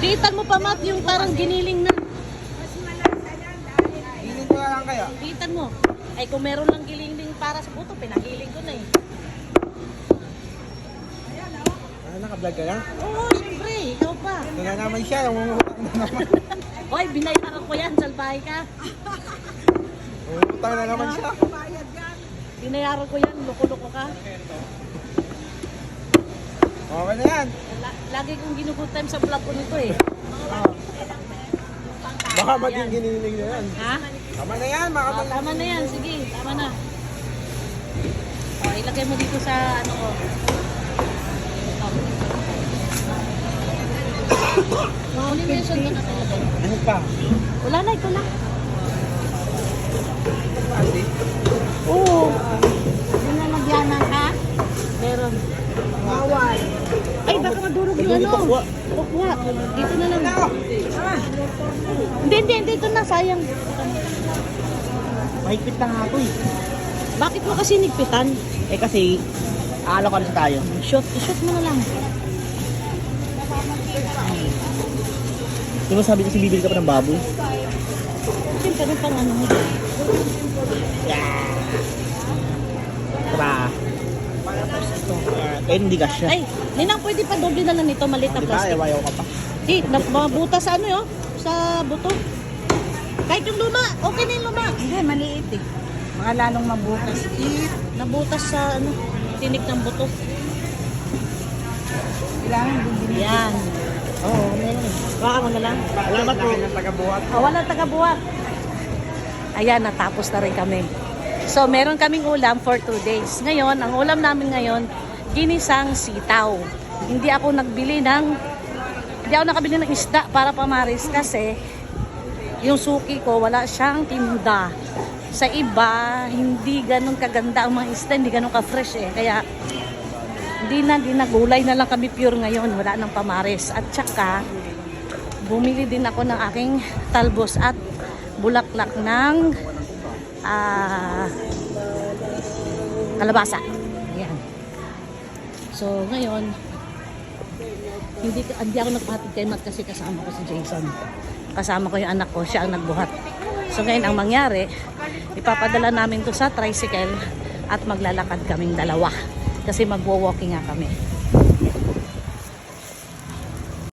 Piitan mo pa, Mat, yung parang giniling na. Hiling ko na lang kaya. Piitan mo. Ay, kung meron lang giling para sa buto, pinahiling ko na eh. Ah, naka-vlog ka lang? Oo, syempre. Ikaw pa. Ito na naman siya, umutang na naman. Hoy, binayaran ko yan. Salbahe ka. Umutang na naman siya. Binayaran ko yan. Loko-loko ka. Okay na yan. Lagi kong ginugood time sa vlog ko nito eh. Oh. Baka maging giniling na yan. Ha? Tama na yan, mga kapatid. Tama na yan. Sige, tama na. Oh, ilagay mo dito sa ano ko. Ano yung lesson na nakalagay? Ano pa? Wala na, ito lang. Oo. Yung nalagyanan ka? Meron. Bawal. Ay, baka madurog yung ano. Tukwa. Dito na lang. Hindi. Ito na, sayang. Mahigpit na nga ako eh. Bakit mo kasi nigpitan? Eh kasi, aalo-aalo tayo. I-shoot mo na lang. Di ba sabi kasi bibili ka pa ng baboy? Siyempre, may pang ano mo. Yeah! Tara! Eh, hindi ka siya. Ay, Ninang, pwede pa doble na lang nito, maliit na Di ba, plastic. ayaw ka pa. Mabuta sa ano yun? Sa buto. Kahit yung luma, okay na yung luma. Hindi, maliit eh. Mga lalong mabutas. Nabutas sa ano, tinik ng buto. Kailangan bumili. Yan. Oo, meron. Baka mo na lang. Salamat po. Ng taga-buhat. Walang taga-buwak. Ayan, natapos na rin kami. So, meron kaming ulam for 2 days. Ngayon, ang ulam namin ngayon, ginisang sitaw. Hindi ako nakabili ng isda para pamaris kasi yung suki ko, wala siyang tinda. Sa iba, hindi ganun kaganda ang mga isda, hindi ganun ka-fresh eh. Kaya, hindi na ginagulay na lang kami pure ngayon. Wala nang pamaris. At saka, bumili din ako ng aking talbos at bulaklak ng kalabasa. Ayan. So, ngayon, hindi ako nagpahatid kay Matt kasi kasama ko si Jason. Kasama ko yung anak ko, siya ang nagbuhat. So, ngayon ang mangyari, ipapadala namin to sa tricycle at maglalakad kaming dalawa. Kasi magwo-walking nga kami.